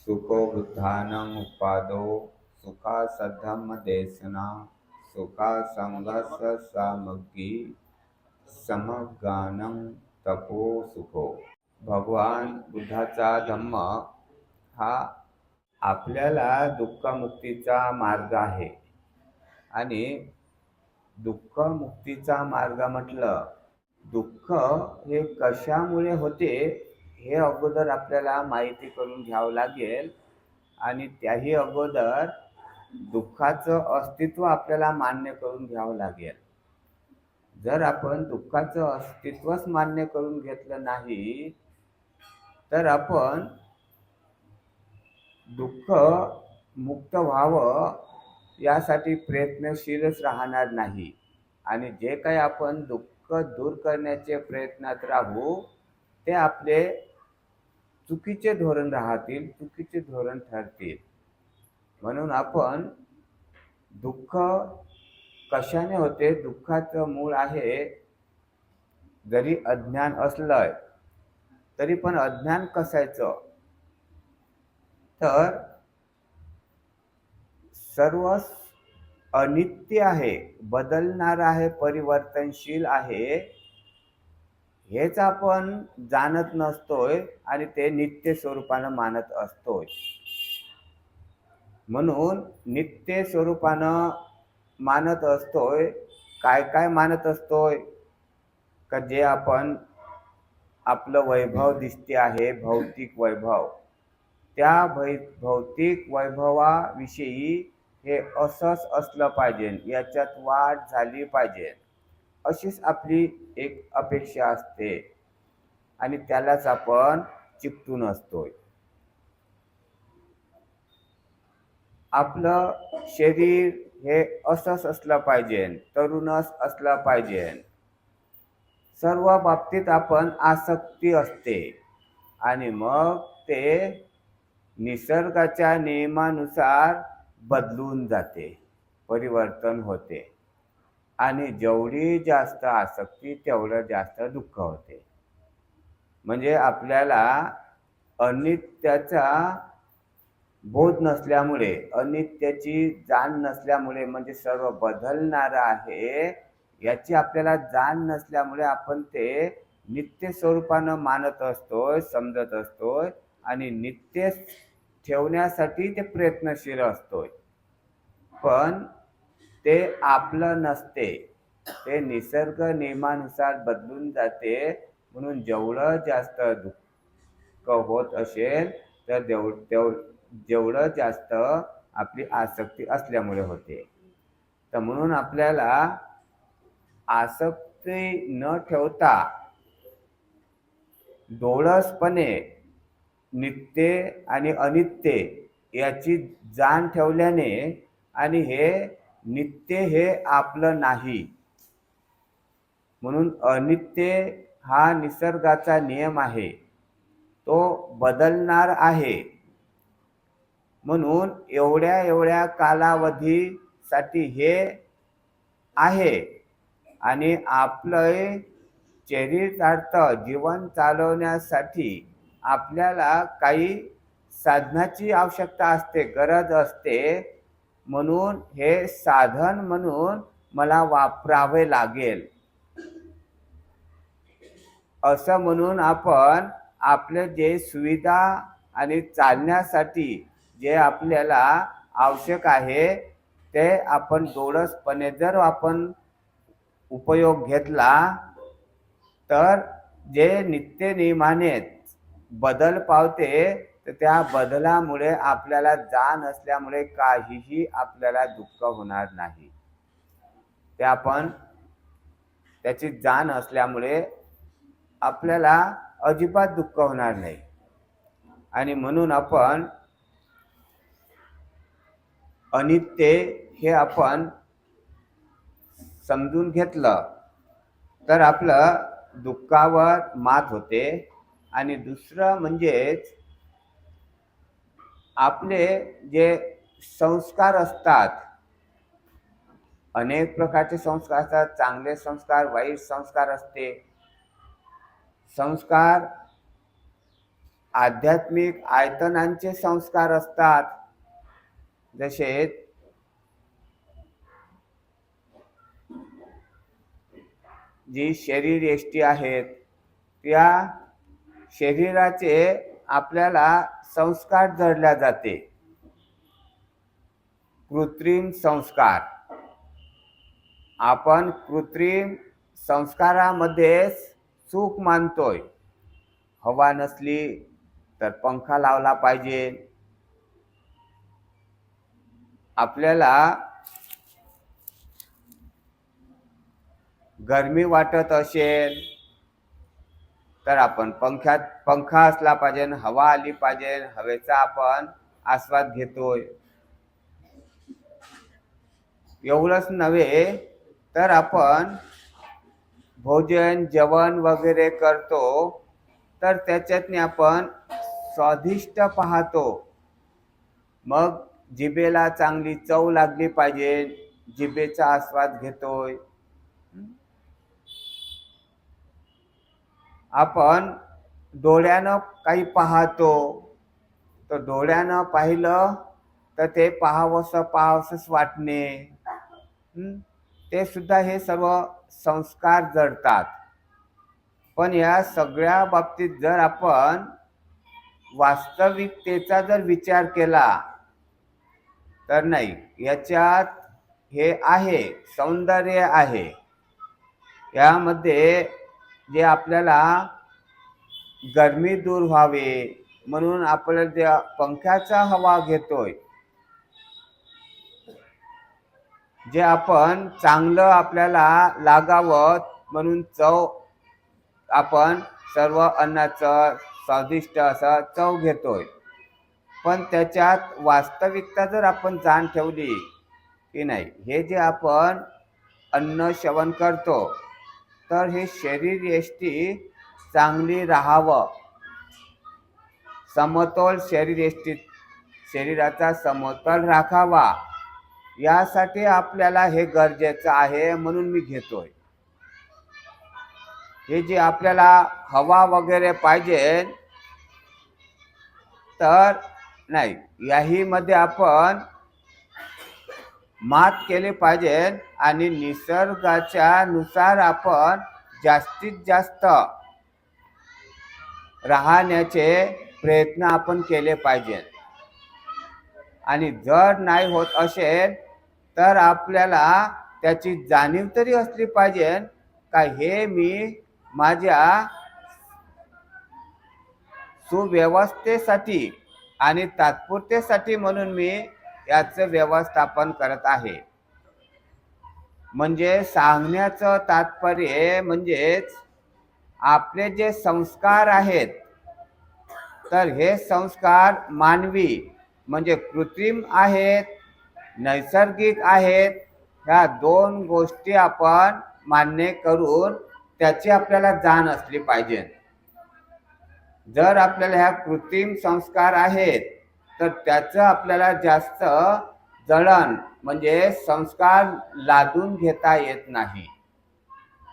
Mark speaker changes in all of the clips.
Speaker 1: सुखो बुद्धानं उपादो सुखा सद्धम देशना सुखा संघर्ष सामग्री समगानं तपो सुखो. भगवान बुद्धाचा धम्म हा आपल्याला दुःखमुक्तीचा मार्ग आहे. आणि दुःखमुक्तीचा मार्ग म्हटलं, दुःख हे कशामुळे होते हे अगोदर आपल्याला माहिती करून घ्यावं लागेल. आणि त्याही अगोदर दुःखाचं अस्तित्व आपल्याला मान्य करून घ्यावं लागेल. जर आपण दुःखाचं अस्तित्वच मान्य करून घेतलं नाही तर आपण दुःख मुक्त व्हावं यासाठी प्रयत्नशीलच राहणार नाही. आणि जे काही आपण दुःख दूर करण्याचे प्रयत्नात राहू ते आपले चुकीचे धोरण राहतील, चुकीचे धोरण ठरतील. म्हणून आपण दुःख कशाने होते, दुःखाचं मूळ आहे, जरी अज्ञान असलं तरी पण अज्ञान कशाचं, तर सर्व अनित्य आहे, बदलणार आहे, परिवर्तनशील आहे हेच आपण जाणत नसतोय आणि ते नित्य स्वरूपानं मानत असतोय. म्हणून नित्य स्वरूपानं मानत असतोय. काय काय मानत असतोय का जे आपण आपलं वैभव दिसते आहे, भौतिक वैभव, त्या भौतिक वैभवाविषयी हे असंच असलं पाहिजे, याच्यात वाढ झाली पाहिजे, अशीच आपली एक अपेक्षा असते आणि त्यालाच आपण चिकटून असतोय. आपलं शरीर हे असंच असलं पाहिजे, तरुणच असलं पाहिजे, सर्व बाबतीत आपण आसक्ती असते आणि मग ते निसर्गाच्या नियमानुसार बदलून जाते, परिवर्तन होते. आणि जेवढी जास्त आसक्ती तेवढं जास्त दुःख होते. म्हणजे आपल्याला अनित्याचा बोध नसल्यामुळे, अनित्याची जाण नसल्यामुळे, म्हणजे सर्व बदलणारं आहे याची आपल्याला जाण नसल्यामुळे आपण ते नित्य स्वरूपानं मानत असतोय, समजत असतोय आणि नित्य ठेवण्यासाठी ते प्रयत्नशील असतोय. पण ते आपलं नसते, ते निसर्ग नियमानुसार बदलून जाते. म्हणून जेवढं जास्त दुःख होत असेल तर जेवढं जास्त आपली आसक्ती असल्यामुळे होते. तर म्हणून आपल्याला आसक्ती न ठेवता डोळसपणे नित्य आणि अनित्य याची जाण ठेवल्याने, आणि हे नित्य हे आपलं नाही, म्हणून अनित्य हा निसर्गाचा नियम आहे, तो बदलणार आहे. म्हणून एवढ्या कालावधीसाठी हे आहे आणि आपलं चरितार्थ जीवन चालवण्यासाठी आपल्याला काही साधनाची आवश्यकता असते, गरज असते. म्हणून हे साधन म्हणून मला वापरावे लागेल असं म्हणून आपण आपले जे सुविधा आणि चालण्यासाठी जे आपल्याला आवश्यक आहे ते आपण डोळसपणे जर आपण उपयोग घेतला तर जे नित्य नियमाने बदल पावते, तर त्या बदलामुळे आपल्याला जाण असल्यामुळे काहीही आपल्याला दुःख होणार नाही. ते आपण त्याची जाण असल्यामुळे आपल्याला अजिबात दुःख होणार नाही. आणि म्हणून आपण अनित्य हे आपण समजून घेतलं तर आपलं दुःखावर मात होते. आणि दुसरं म्हणजेच आपले जे संस्कार असतात, अनेक प्रकारचे संस्कार असतात, चांगले संस्कार, वाईट संस्कार असते. संस्कार आध्यात्मिक आयतनांचे संस्कार असतात, जसे जी शरीर यष्टी आहेत त्या शरीराचे आपल्याला संस्कार जडल्या जाते, कृत्रिम संस्कार. आपण कृत्रिम संस्कारामध्ये सुख मानतोय. हवा नसली तर पंखा लावला पाहिजे, आपल्याला गरमी वाटत असेल तर आपण पंखा असला पाहिजे, हवा आली पाहिजे, हवेचा आपण आस्वाद घेतोय. एवढंच नव्हे तर आपण भोजन जेवण वगैरे करतो तर त्याच्यातनी आपण स्वादिष्ट पाहतो. मग जिभेला चांगली चव लागली पाहिजे, जिभेचा आस्वाद घेतोय. आपण डोळ्यानं काही पाहतो तर डोळ्यानं पाहिलं तर ते पाहावंसच वाटणे, ते सुद्धा हे सर्व संस्कार जडतात. पण या सगळ्या बाबतीत जर आपण वास्तविकतेचा जर विचार केला तर नाही, याच्यात हे आहे, सौंदर्य आहे. यामध्ये जे आपल्याला गरमी दूर व्हावे म्हणून आपल्याला जे पंख्याचा हवा घेतोय, जे आपण चांगलं आपल्याला लागावं म्हणून चव आपण सर्व अन्नाचं स्वादिष्ट असं चव घेतोय. पण त्याच्यात वास्तविकता जर आपण जाण ठेवली की नाही, हे जे आपण अन्न सेवन करतो तर हे शरीर यष्टी चांगली राहावं, समतोल शरीर यष्टी शरीराचा समतोल राखावा, यासाठी आपल्याला हे गरजेचं आहे म्हणून मी घेतोय. हे जे आपल्याला हवा वगैरे पाहिजे तर नाही, याही मध्ये आपण मात केली पाहिजे आणि निसर्गाच्या नुसार आपण जास्तीत जास्त राहण्याचे प्रयत्न आपण केले पाहिजे. आणि जर नाही होत असेल तर आपल्याला त्याची जाणीव तरी असली पाहिजे का हे मी माझ्या सुव्यवस्थेसाठी आणि तात्पुरतेसाठी म्हणून मी याचं व्यवस्थापन करत आहे. म्हणजे सांगण्याचं तात्पर्य म्हणजेच आपले जे संस्कार आहेत तर हे संस्कार मानवी म्हणजे कृत्रिम आहेत, नैसर्गिक आहेत. ह्या दोन गोष्टी आपण मान्य करून त्याची आपल्याला जाण असली पाहिजे. जर आपल्याला ह्या कृत्रिम संस्कार आहेत तर त्याचं आपल्याला जास्त जळण म्हणजे संस्कार लादून घेता येत नाही.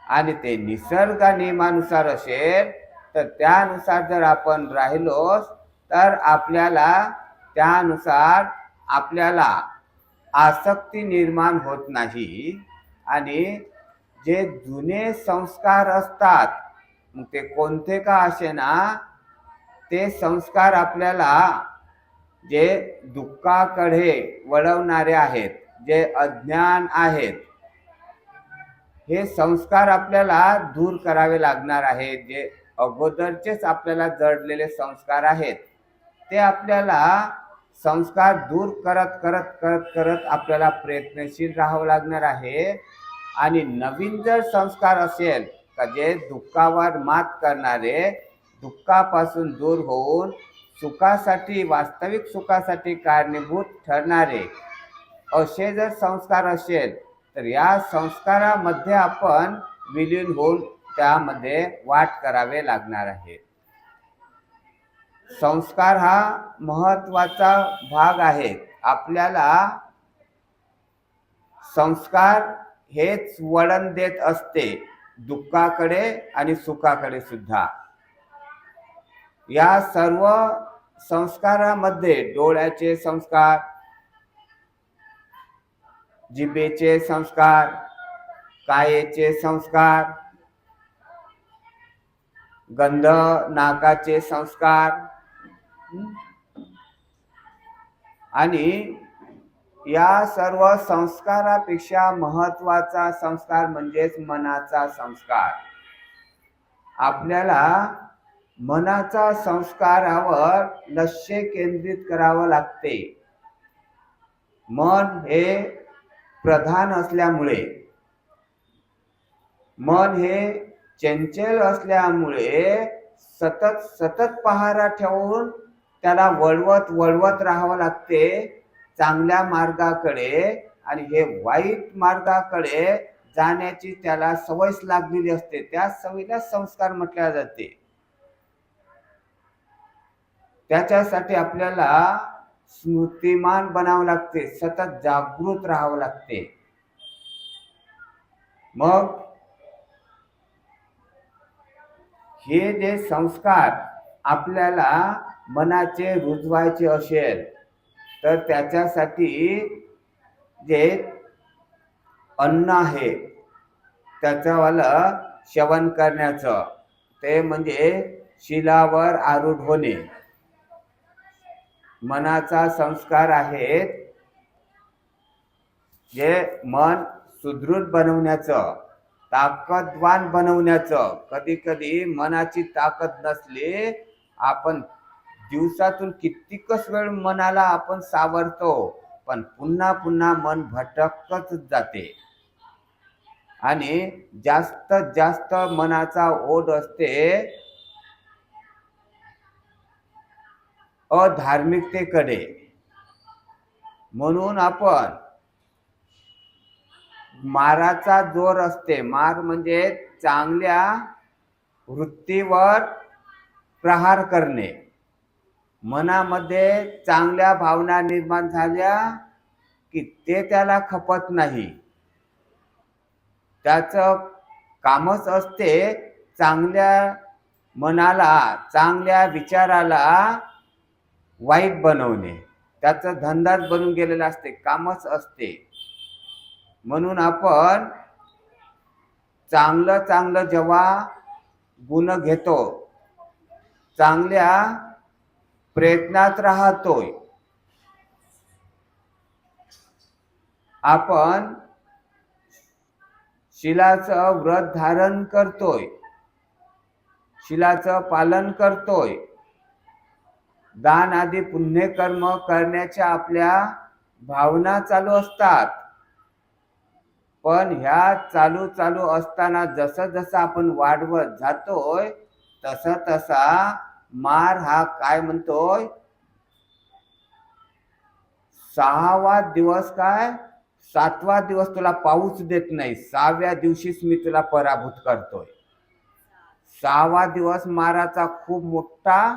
Speaker 1: आणि ते निसर्ग नियमानुसार असेल तर त्यानुसार जर आपण राहिलो तर आपल्याला त्यानुसार आपल्याला आसक्ती निर्माण होत नाही. आणि जे जुने संस्कार असतात मग ते कोणते का असेना, ते संस्कार आपल्याला जे दुःखाकडे वळवणारे आहेत, जे अज्ञान आहेत, हे संस्कार आपल्याला दूर करावे लागणार आहेत. जे अगोदरचेच आपल्याला जडलेले संस्कार आहेत ते आपल्याला संस्कार दूर करत करत करत करत आपल्याला प्रयत्नशील राहावं लागणार आहे. आणि नवीन जर संस्कार असेल का जे दुःखावर मात करणारे, दुःखापासून दूर होऊन सुखासाठी वास्तविक सुखासाठी कारणीभूत ठरणारे असे जर संस्कार असेल तर या संस्कारामध्ये आपण विलीन होऊन त्यामध्ये वाट करावे लागणार आहे. संस्कार हा महत्त्वाचा भाग आहे. आपल्याला संस्कार हेच वळण देत असते दुःखाकडे आणि सुखाकडे सुद्धा. या सर्व संस्कारामध्ये डोळ्याचे संस्कार, जिभेचे संस्कार, कायेचे संस्कार, गंध नाकाचे संस्कार आणि या सर्व संस्कारापेक्षा महत्वाचा संस्कार म्हणजेच मनाचा संस्कार. आपल्याला मनाचा संस्कारावर लक्ष केंद्रित करावं लागते. मन हे प्रधान असल्यामुळे, मन हे चंचल असल्यामुळे सतत सतत पहारा ठेवून त्याला वळवत राहावं लागते चांगल्या मार्गाकडे, आणि हे वाईट मार्गाकडे जाण्याची त्याला सवयच लागलेली असते. त्या सवयीला संस्कार म्हटले जाते. त्याच्यासाठी आपल्याला स्मृतिमान बनावं लागते, सतत जागृत राहावं लागते. मग हे जे संस्कार आपल्याला मनाचे रुजवायचे असेल तर त्याच्यासाठी जे अन्न आहे त्याच्यावालं सेवन करण्याचं, ते म्हणजे शिलावर आरूढ होणे. मनाचा संस्कार आहेत जे मन सुदृढ बनवण्याचं, ताकदवान बनवण्याचं. कधी कधी मनाची ताकद नसली, आपण दिवसातून कितीकच वेळ मनाला आपण सावरतो, पण पुन्हा पुन्हा मन भटकत जाते आणि जास्तीत जास्त मनाचा ओढ असते अधार्मिकतेकडे. म्हणून आपण माराचा जोर असते. मार म्हणजे चांगल्या वृत्तीवर प्रहार करणे. मनामध्ये चांगल्या भावना निर्माण झाल्या की ते त्याला खपत नाही. त्याचं कामच असते चांगल्या मनाला, चांगल्या विचाराला वाईट बनवणे. त्याचं धंदाच बनून गेलेलं असते, कामच असते. म्हणून आपण चांगलं चांगलं जेव्हा गुण घेतो, चांगल्या प्रयत्नात राहतोय, आपण शिलाचं व्रत धारण करतोय, शिलाचं पालन करतोय, दान आदी पुण्यकर्म करण्याच्या आपल्या भावना चालू असतात. पण ह्या चालू असताना जसं जसं आपण वाढवत जातोय तसा तसा मार हा काय म्हणतोय, 6वा दिवस काय 7वा दिवस तुला पाऊस देत नाही, 6व्या दिवशीच मी तुला पराभूत करतोय. 6वा दिवस माराचा खूप मोठा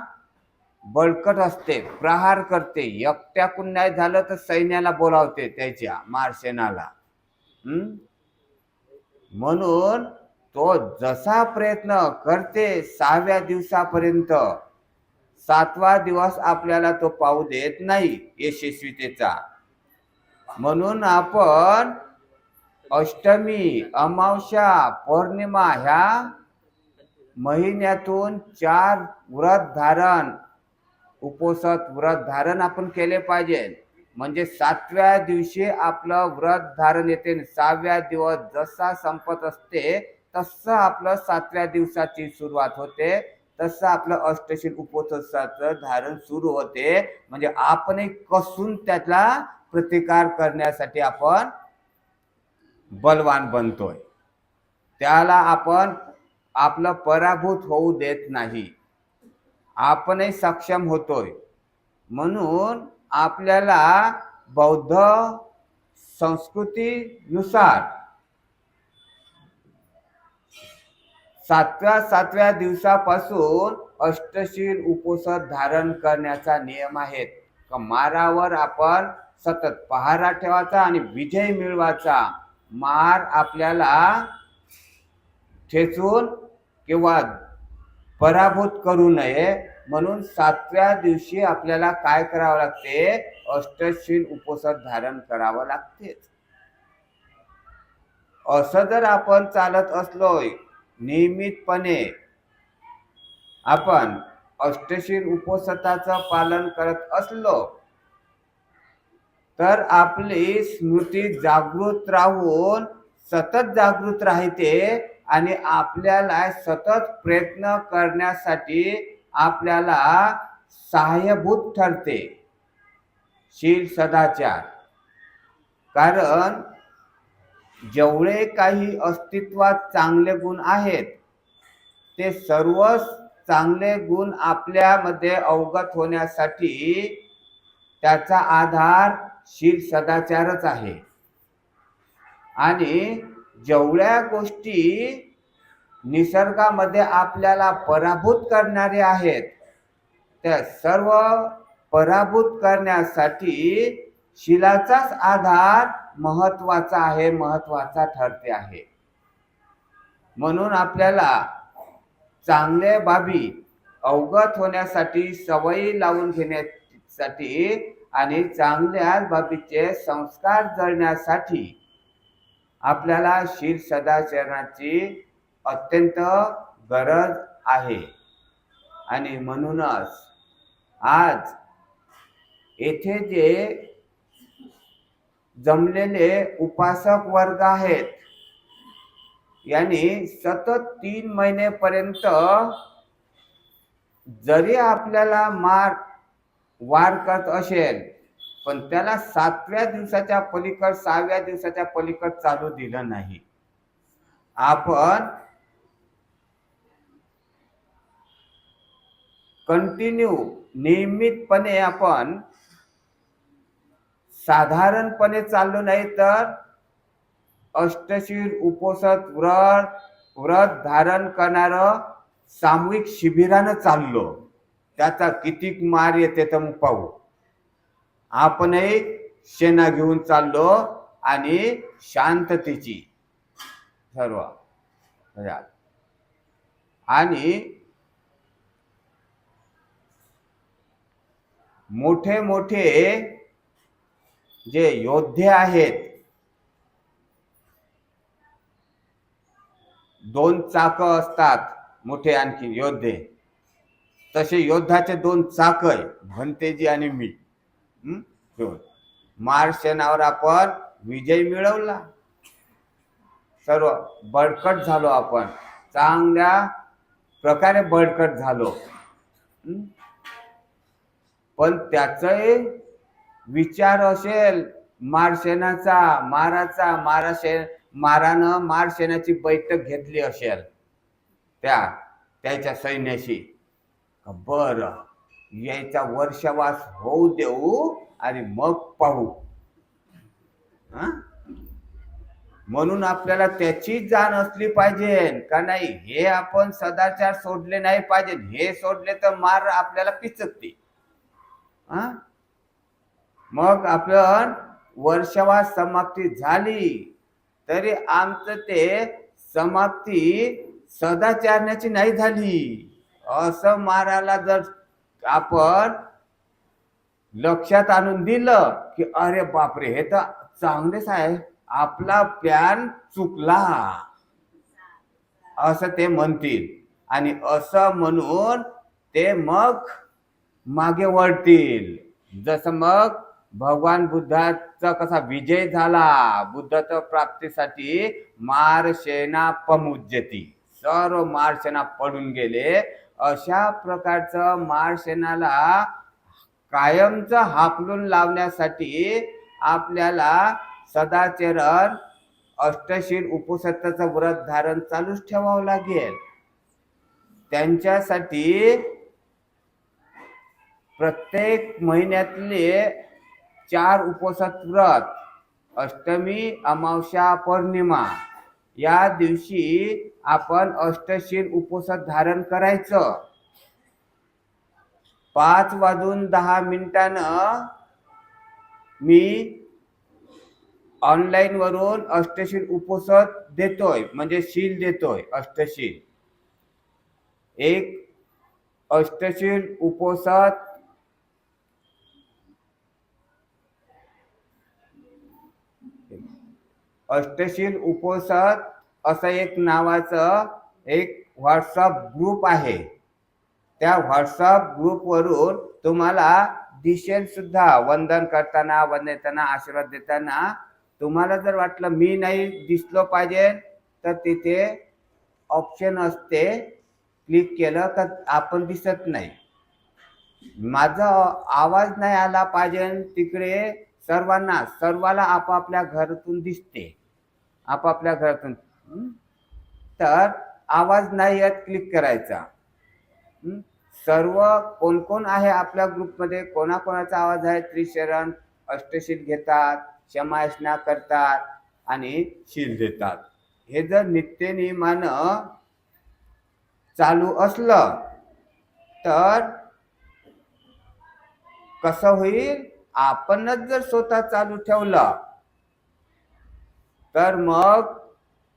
Speaker 1: बळकट असते, प्रहार करते. एकट्याकून नाही झालं तर सैन्याला बोलावते, त्याच्या मारसेनाला. म्हणून तो जसा प्रयत्न करते 6व्या दिवसापर्यंत, 7वा दिवस आपल्याला तो पाहू देत नाही यशस्वीतेचा. म्हणून आपण अष्टमी, अमावस्या, पौर्णिमा ह्या महिन्यातून 4 व्रत धारण, उपोषित व्रत धारण आपण केले पाहिजे. म्हणजे 7व्या दिवशी आपलं व्रत धारण येते. 6व्या दिवस जसा संपत असते तसं आपलं 7व्या दिवसाची सुरुवात होते, तसं आपलं अष्टशील उपोषिताचं धारण सुरू होते. म्हणजे आपणही कसून त्याला प्रतिकार करण्यासाठी आपण बलवान बनतोय. त्याला आपण आपलं पराभूत होऊ देत नाही, आपणही सक्षम होतोय. म्हणून आपल्याला बौद्ध संस्कृतीनुसार 7व्या दिवसापासून अष्टशील उपोषित धारण करण्याचा नियम आहे. मारावर आपण सतत पहारा ठेवायचा आणि विजय मिळवायचा. मार आपल्याला ठेचून किंवा पराभूत करू नये म्हणून 7व्या दिवशी आपल्याला काय करावं लागते? अष्टशील उपवास धारण करावं लागते. असं जर आपण चालत असलोय नियमितपणे, आपण अष्टशील उपवासाचं पालन करत असलो तर आपली स्मृती जागृत राहून सतत जागृत राहते आणि आपल्याला सतत प्रयत्न करण्यासाठी आपल्याला सहाय्यभूत ठरते शील सदाचार. कारण जेवढे काही अस्तित्वात चांगले गुण आहेत ते सर्व चांगले गुण आपल्यामध्ये अवगत होण्यासाठी त्याचा आधार शील सदाचारच आहे. आणि जेवढ्या गोष्टी निसर्गामध्ये आपल्याला पराभूत करणारे आहेत त्या सर्व पराभूत करण्यासाठी शीलाचाच आधार महत्वाचा आहे, महत्वाचा ठरते आहे. म्हणून आपल्याला चांगल्या बाबी अवगत होण्यासाठी, सवयी लावून घेण्यासाठी आणि चांगल्या बाबीचे संस्कार जळण्यासाठी आपल्याला शील सदाचरणाची अत्यंत गरज आहे. आणि म्हणूनच आज येथे जे जमलेले उपासक वर्ग आहेत यांनी सतत 3 महिनेपर्यंत जरी आपल्याला वार करत असेल पण त्याला 7व्या दिवसाच्या पलीकड 6व्या दिवसाच्या पलीकड चालू दिलं नाही. आपण कंटिन्यू नियमितपणे आपण साधारणपणे चाललो नाही तर अष्टशील उपवास व्रत धारण करणारं सामूहिक शिबिरानं चाललो त्याचा किती मार येते तर मग पाहू. आपणही सेना घेऊन चाललो आणि शांततेची सर्व आणि मोठे मोठे जे योद्धे आहेत 2 चाक असतात मोठे आणखी योद्धे तसे योद्धाचे 2 चाक आहे भंतेजी आणि मी. मारसेनावर आपण विजय मिळवला, सर्व बळकट झालो, आपण चांगल्या प्रकारे बळकट झालो. पण त्याचाही विचार असेल मारसेनाचा, मारानं मारसेनाची बैठक घेतली असेल त्याच्या सैन्याशी, बर यायचा वर्षावास होऊ देऊ आणि मग पाहू. म्हणून आपल्याला त्याची जाण असली पाहिजे का नाही. हे आपण सदाचार सोडले नाही पाहिजे. हे सोडले तर मार आपल्याला पिचकते. मग आपण वर्षावास समाप्ती झाली तरी आमचं ते समाप्ती सदाचारण्याची नाही झाली असं मारायला जर आपण लक्षात आणून दिलं की अरे बापरे हे तर चांगलेच आहे, आपला प्लॅन चुकला असं ते म्हणतील. आणि असं म्हणून ते मग मागे वळतील. जसं मग भगवान बुद्धाचा कसा विजय झाला, बुद्धत्व प्राप्तीसाठी मारसेना पमुज्यती, सर्व मारसेना पडून गेले. अशा प्रकारचं मारसेनाला कायमचं हाकलून लावण्यासाठी आपल्याला सदाचरण अष्टशील उपवासाचं व्रत धारण चालूच ठेवावं लागेल. त्यांच्यासाठी प्रत्येक महिन्यातले 4 उपवास व्रत, अष्टमी, अमावस्या, पौर्णिमा या दिवशी आपण अष्टशील उपवास धारण करायचं. 5:10 मी ऑनलाईन वरून अष्टशील उपवास देतोय, म्हणजे शील देतोय. अष्टशील एक अष्टशील उपोषद अष्टशील उपोषद असं एक नावाचं एक व्हॉट्सअप ग्रुप आहे. त्या व्हॉट्सअप ग्रुपवरून तुम्हाला दिसेल सुद्धा. वंदन करताना, वंदना, आशीर्वाद देताना तुम्हाला जर वाटलं मी नाही दिसलो पाहिजे तर तिथे ऑप्शन असते, क्लिक केलं तर आपण दिसत नाही. माझा आवाज नाही आला पाहिजे तिकडे सर्वाला आपापल्या घरातून दिसते, आपापल्या घरातून. तर आवाज नाही येत क्लिक करायचा. सर्व कोण कोण आहे आपल्या ग्रुपमध्ये, कोणाकोणाचा आवाज आहे. त्रिशरण अष्टशील घेतात, क्षमायशना करतात आणि शील देतात. हे जर नित्यनियमानं चालू असलं तर कसं होईल, आपणच जर स्वतः चालू ठेवलं तर मग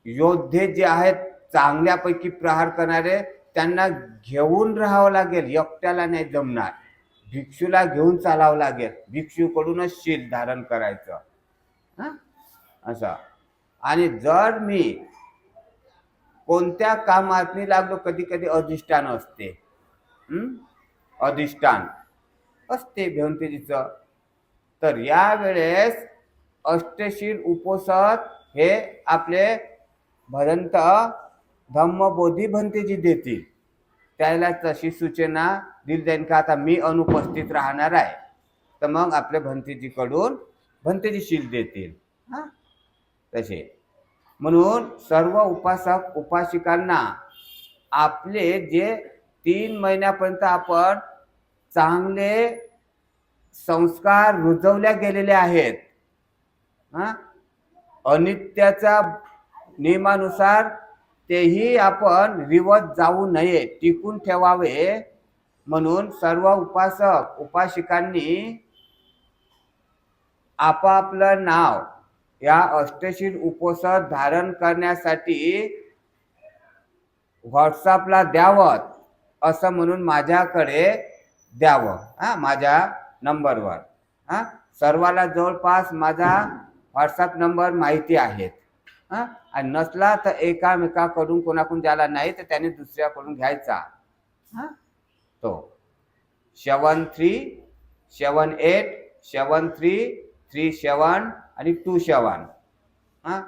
Speaker 1: योद्धे जे आहेत चांगल्यापैकी प्रहार करणारे त्यांना घेऊन राहावं लागेल, एकट्याला नाही जमणार. भिक्षूला घेऊन चालावं लागेल, भिक्षूकडूनच शील धारण करायचं असं. आणि जर मी कोणत्या कामात लागलो, कधी कधी अधिष्ठान असते, अधिष्ठान असते भेवंतेजीचं, तर यावेळेस अष्टशील उपोषद हे आपले भदंत धम्मबोधी भंतेजी देतील. त्याला तशी सूचना दिली जाईल का आता मी अनुपस्थित राहणार आहे, तर मग आपल्या भंतेजीकडून भंतेजी शील देतील. तसे म्हणून सर्व उपासक उपासिकांना आपले जे 3 महिन्यापर्यंत आपण चांगले संस्कार रुजवल्या गेलेले आहेत, अनित्याच्या नियमानुसार तेही आपण रिवत जाऊ नये, टिकून ठेवावे. म्हणून सर्व उपासक उपासिकांनी आपापलं नाव या अष्टशील उपोषद धारण करण्यासाठी व्हॉट्सअपला द्यावं, असं म्हणून माझ्याकडे द्यावं, माझ्या नंबरवर. सर्वाला जवळपास माझा व्हॉट्सअप नंबर माहिती आहेत. आणि नसला तर एकामेकाकडून कोणाकडून ज्याला नाही तर त्याने दुसऱ्याकडून घ्यायचा. तो 73787337 आणि 27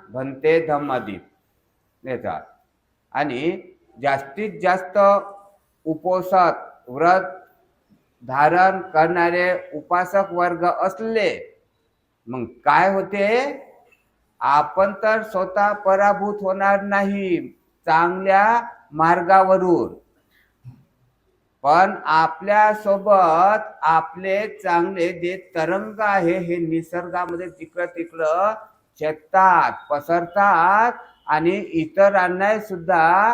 Speaker 1: भंते धम्मदीप देतात. आणि जास्तीत जास्त उपोषद व्रत धारण करणारे उपासक वर्ग असले मग काय होते, आपण तर स्वतः पराभूत होणार नाही चांगल्या मार्गावरून, पण आपल्या सोबत आपले चांगले जे तरंग आहे हे निसर्गामध्ये तिकडं तिकडं शेतात पसरतात आणि इतरांना सुद्धा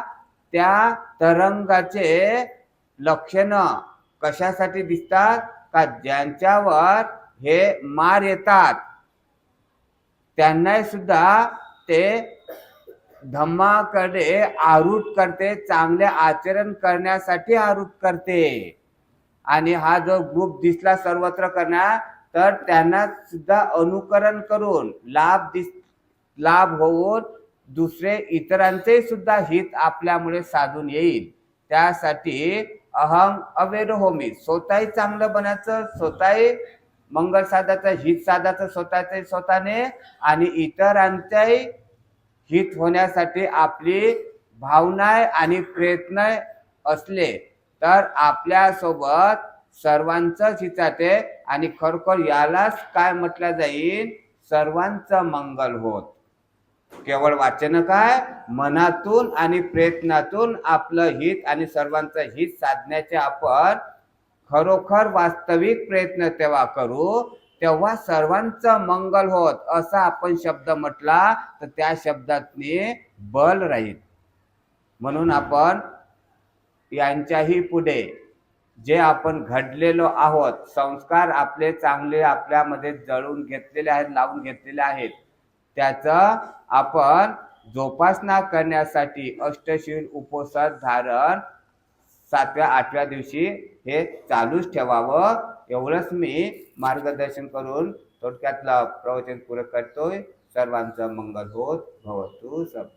Speaker 1: त्या तरंगाचे लक्षण कशासाठी दिसतात का, ज्यांच्यावर हे मार येतात त्यांना सुद्धा ते धम्माकडे आरूढ करते, चांगले आचरण करण्यासाठी आरूढ करते. आणि हा जो ग्रुप दिसला सर्वत्र करणार तर त्यांना सुद्धा अनुकरण करून लाभ होऊन दुसरे इतरांचे सुद्धा हित आपल्यामुळे साधून येईल. त्यासाठी अहम अवेर होमी, स्वतःही चांगलं बनायचं, स्वतःही मंगल साधायचं, हित साधायचं स्वतःने, आणि इतरांच्याही हित होण्यासाठी आपली भावना आणि प्रयत्न असले तर आपल्या सोबत सर्वांचंच हित आहे. आणि खरोखर यालाच काय म्हटलं जाईल, सर्वांचं मंगल होत. केवळ वाचन काय, मनातून आणि प्रयत्नातून आपलं हित आणि सर्वांचं हित साधण्याचे आपण खरोखर वास्तविक प्रयत्न तेव्हा करू, तेव्हा सर्वांचं मंगल होत. असा आपण शब्द म्हटला तर त्या शब्दातनी बल राहील. म्हणून आपण यांच्याही पुढे जे आपण घडलेलो आहोत, संस्कार आपले चांगले आपल्यामध्ये जळून घेतलेले आहेत, लावून घेतलेले आहेत, त्याचं आपण जोपासना करण्यासाठी अष्टशील उपोषद धारण 7व्या 8व्या दिवशी हे चालूच ठेवावं, एवढंच मी मार्गदर्शन करून थोडक्यातलं प्रवचन पुरं करतोय. सर्वांचं मंगल होत भवतु. सब